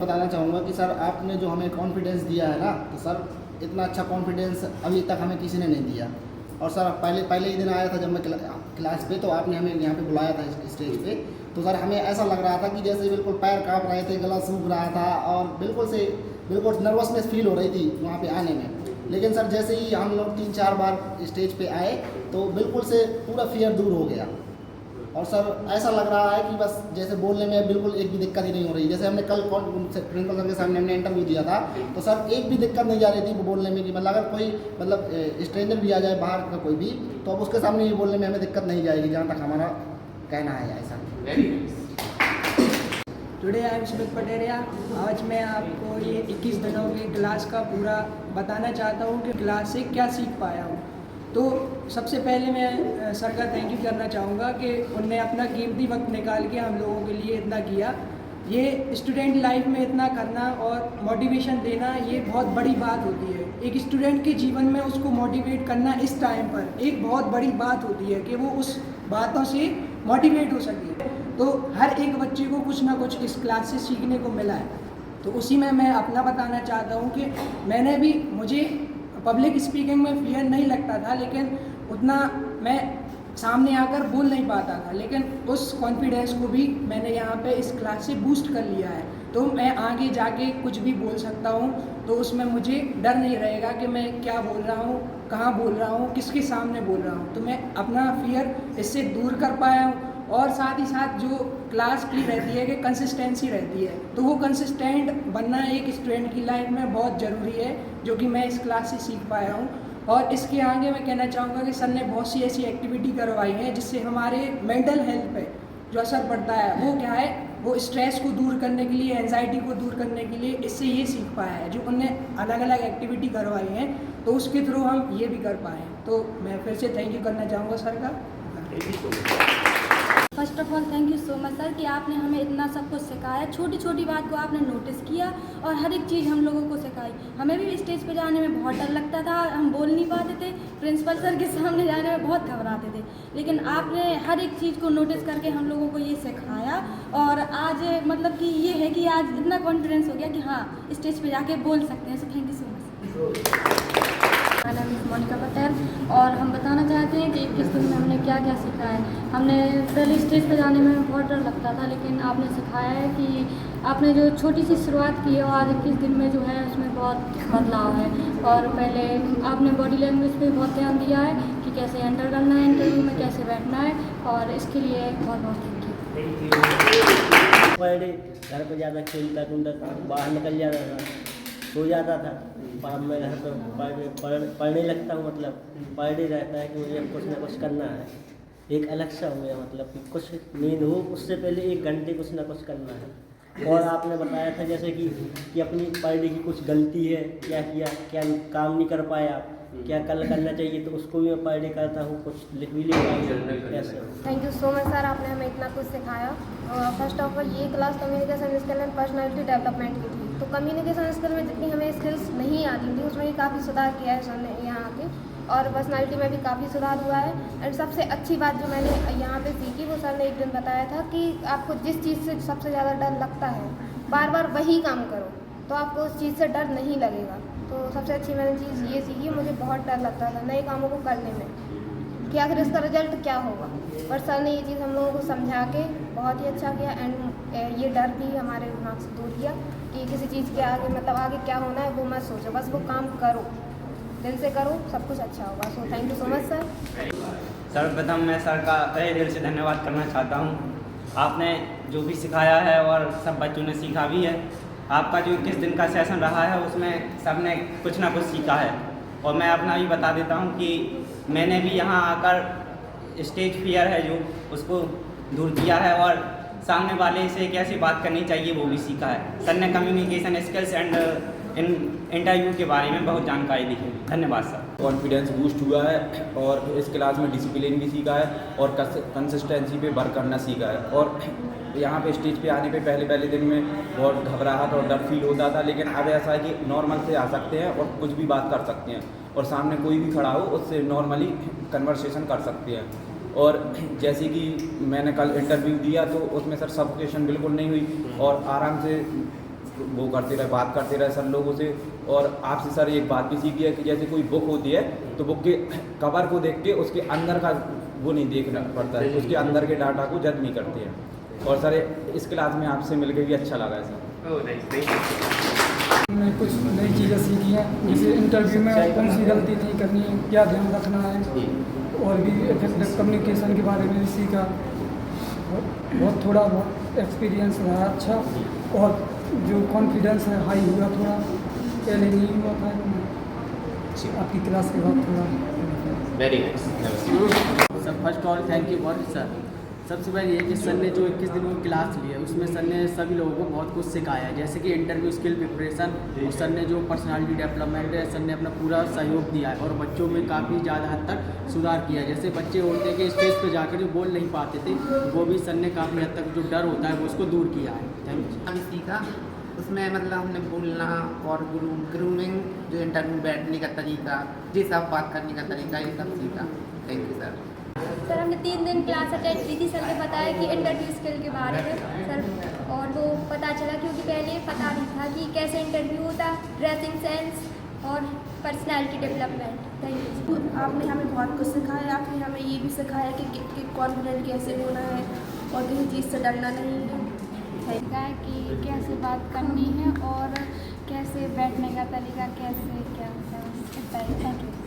बताना चाहूँगा कि सर आपने जो हमें कॉन्फिडेंस दिया है ना, तो सर इतना अच्छा कॉन्फिडेंस अभी तक हमें किसी ने नहीं दिया। और सर पहले ही दिन आया था जब मैं क्लास पे, तो आपने हमें यहाँ पे बुलाया था स्टेज पे, तो सर हमें ऐसा लग रहा था कि जैसे बिल्कुल पैर काँप रहे थे, गला सूख रहा था और बिल्कुल नर्वसनेस फील हो रही थी वहाँ पे आने में। लेकिन सर जैसे ही हम लोग 3-4 बार स्टेज पे आए तो बिल्कुल से पूरा फियर दूर हो गया। और सर ऐसा लग रहा है कि बस जैसे बोलने में बिल्कुल एक भी दिक्कत ही नहीं हो रही। जैसे हमने कल प्रिंसिपल सर के सामने हमने इंटरव्यू दिया था, तो सर एक भी दिक्कत नहीं जा रही थी वो बोलने में कि मतलब अगर कोई स्ट्रेंजर भी आ जाए बाहर का कोई भी, तो अब उसके सामने ये बोलने में हमें दिक्कत नहीं जाएगी, जहाँ तक हमारा कहना है ऐसा। Today I am Smit Pateria. आज मैं आपको ये 21 दिनों की क्लास का पूरा बताना चाहता हूँ कि क्लास से क्या सीख पाया हूँ। तो सबसे पहले मैं सर का थैंक यू करना चाहूँगा कि उनने अपना कीमती वक्त निकाल के हम लोगों के लिए इतना किया। ये स्टूडेंट लाइफ में इतना करना और मोटिवेशन देना ये बहुत बड़ी बात होती है। एक स्टूडेंट के जीवन में उसको मोटिवेट करना इस टाइम पर एक बहुत बड़ी बात होती है कि वो उस बातों से मोटिवेट हो सके। तो हर एक बच्चे को कुछ ना कुछ इस क्लास से सीखने को मिला है। तो उसी में मैं अपना बताना चाहता हूँ कि मुझे पब्लिक स्पीकिंग में फियर नहीं लगता था, लेकिन उतना मैं सामने आकर बोल नहीं पाता था, लेकिन उस कॉन्फिडेंस को भी मैंने यहाँ पे इस क्लास से बूस्ट कर लिया है। तो मैं आगे जाके कुछ भी बोल सकता हूँ, तो उसमें मुझे डर नहीं रहेगा कि मैं क्या बोल रहा हूँ, कहाँ बोल रहा हूँ, किसके सामने बोल रहा हूँ। तो मैं अपना फियर इससे दूर कर पाया हूँ। और साथ ही साथ जो क्लास की रहती है कि कंसिस्टेंसी रहती है, तो वो कंसिस्टेंट बनना एक स्टूडेंट की लाइफ में बहुत ज़रूरी है, जो कि मैं इस क्लास से सीख पाया हूँ। और इसके आगे मैं कहना चाहूँगा कि सर ने बहुत सी ऐसी एक्टिविटी करवाई हैं जिससे हमारे मेंटल हेल्थ पे जो असर पड़ता है वो क्या है, वो स्ट्रेस को दूर करने के लिए, एंजाइटी को दूर करने के लिए इससे ये सीख पाया है। जो उनने अलग अलग एक्टिविटी करवाई हैं तो उसके थ्रू हम ये भी कर पाए। तो मैं फिर से थैंक यू करना चाहूँगा सर का। First of all thank you so much sir कि आपने हमें इतना सब कुछ सिखाया। छोटी छोटी बात को आपने नोटिस किया और हर एक चीज़ हम लोगों को सिखाई। हमें भी स्टेज पे जाने में बहुत डर लगता था, हम बोल नहीं पाते थे, प्रिंसिपल सर के सामने जाने में बहुत घबराते थे, लेकिन आपने हर एक चीज़ को नोटिस करके हम लोगों को ये सिखाया। और आज मतलब कि ये है कि आज इतना कॉन्फिडेंस हो गया कि हाँ स्टेज पर जाके बोल सकते हैं। So thank you so much. मेरा नाम मोनिका पटेल और हम बताना चाहते हैं कि 21 दिन में हमने क्या क्या सीखा है। हमने पहले स्टेज पर जाने में बहुत डर लगता था, लेकिन आपने सिखाया है कि आपने जो छोटी सी शुरुआत की है और आज 21 दिन में जो है उसमें बहुत बदलाव है। और पहले आपने बॉडी लैंग्वेज पे बहुत ध्यान दिया है कि कैसे एंटर करना है इंटरव्यू में, कैसे बैठना है, और इसके लिए बहुत बहुत थैंक यू। पर डे घर पर ज़्यादा खेलता कूदता बाहर निकल जाता था, सो जाता था। बाद में घर पर पढ़ने लगता हूँ, मतलब पर डे रहता है कि मुझे कुछ ना कुछ करना है। एक अलग सा हो गया, मतलब कि कुछ नींद हो उससे पहले 1 घंटे कुछ ना कुछ करना है। और आपने बताया था जैसे कि अपनी पर डे की कुछ गलती है, क्या किया, क्या काम नहीं कर पाया, क्या कल करना चाहिए, तो उसको भी मैं पर डे करता हूँ, कुछ लिख भी लेता हूँ। कैसे? Thank you so much sir, आपने हमें इतना कुछ सिखाया। फर्स्ट ऑफ ऑल ये class communication skill and personality development की थी। तो कम्युनिकेशन स्किल में जितनी हमें स्किल्स नहीं आती थी उसमें भी काफ़ी सुधार किया है सर ने यहाँ आके, और पर्सनालिटी में भी काफ़ी सुधार हुआ है। एंड सबसे अच्छी बात जो मैंने यहाँ पे सीखी वो सर ने एक दिन बताया था कि आपको जिस चीज़ से सबसे ज़्यादा डर लगता है बार बार वही काम करो तो आपको उस चीज़ से डर नहीं लगेगा। तो सबसे अच्छी मैंने चीज़ ये सीखी। मुझे बहुत डर लगता था नए कामों को करने में कि आखिर इसका रिजल्ट क्या होगा, पर सर ने ये चीज़ हम लोगों को समझा के बहुत ही अच्छा किया। एंड ये डर भी हमारे दिमाग से दूर किया कि किसी चीज़ के आगे मतलब आगे क्या होना है वो मत सोचो, बस वो काम करो, दिल से करो, सब कुछ अच्छा होगा। So thank you so much sir. सर्वप्रथम मैं सर का तहे दिल से धन्यवाद करना चाहता हूँ। आपने जो भी सिखाया है और सब बच्चों ने सीखा भी है। आपका जो 21 दिन का सेशन रहा है उसमें सब ने कुछ ना कुछ सीखा है। और मैं अपना भी बता देता हूँ कि मैंने भी यहाँ आकर स्टेज फियर है जो उसको दूर किया है और सामने वाले से कैसे बात करनी चाहिए वो भी सीखा है। सर ने कम्युनिकेशन स्किल्स एंड इंटरव्यू के बारे में बहुत जानकारी दी है। धन्यवाद सर। कॉन्फिडेंस बूस्ट हुआ है और इस क्लास में डिसिप्लिन भी सीखा है और कंसिस्टेंसी पे वर्क करना सीखा है। और यहाँ पे स्टेज पे आने पे पहले दिन में बहुत घबराहट और डर फील होता था, लेकिन अब ऐसा है कि नॉर्मल से आ सकते हैं और कुछ भी बात कर सकते हैं और सामने कोई भी खड़ा हो उससे नॉर्मली कन्वर्सेशन कर सकते हैं। और जैसे कि मैंने कल इंटरव्यू दिया तो उसमें सर सफोकेशन बिल्कुल नहीं हुई और आराम से वो करते रहे, बात करते रहे सर लोगों से। और आपसे सर एक बात भी सीखी है कि जैसे कोई बुक होती है तो बुक के कवर को देख के उसके अंदर का वो नहीं देखना पड़ता है, उसके अंदर के डाटा को जज नहीं करते हैं। और सर इस क्लास में आपसे मिलकर भी अच्छा लगा है सर। मैंने कुछ नई चीज़ें सीखी हैं, जैसे इंटरव्यू में कौन सी गलती नहीं करनी है, क्या ध्यान रखना है, और भी इफेक्टिव कम्युनिकेशन के बारे में भी सीखा। बहुत थोड़ा बहुत एक्सपीरियंस रहा अच्छा, और जो कॉन्फिडेंस है हाई हुआ थोड़ा, पहले नहीं हुआ था। आपकी क्लास के बाद थोड़ा very nice. Sir first all thank you for sir. सबसे पहले ये कि सर ने जो 21 दिनों की क्लास ली है उसमें सर ने सभी लोगों को बहुत कुछ सिखाया है, जैसे कि इंटरव्यू स्किल प्रिपरेशन, और सर ने जो पर्सनालिटी डेवलपमेंट है सर ने अपना पूरा सहयोग दिया है, और बच्चों में काफ़ी ज़्यादा हद तक सुधार किया है। जैसे बच्चे होते हैं कि स्टेज पे जाकर जो बोल नहीं पाते थे, वो भी सर ने काफ़ी हद तक जो डर होता है वो उसको दूर किया है। Thank you. हम सीखा उसमें मतलब हमने बोलना और ग्रूमिंग, जो इंटरव्यू बैठने का तरीका, ये सब बात करने का तरीका, ये सब सीखा। Thank you sir. सर हमने 3 दिन क्लास अटेंड की थी। सर ने बताया कि इंटरव्यू स्किल के बारे में सर, और वो पता चला क्योंकि पहले पता नहीं था कि कैसे इंटरव्यू होता, ड्रेसिंग सेंस और पर्सनैलिटी डेवलपमेंट। Thank you. आपने हमें बहुत कुछ सिखाया। आपने हमें ये भी सिखाया कि कॉन्फिडेंट कैसे होना है और किसी चीज़ से डरना नहीं है। सिखाया कि कैसे बात करनी है और कैसे बैठने का तरीका कैसे क्या होता है। Thank you.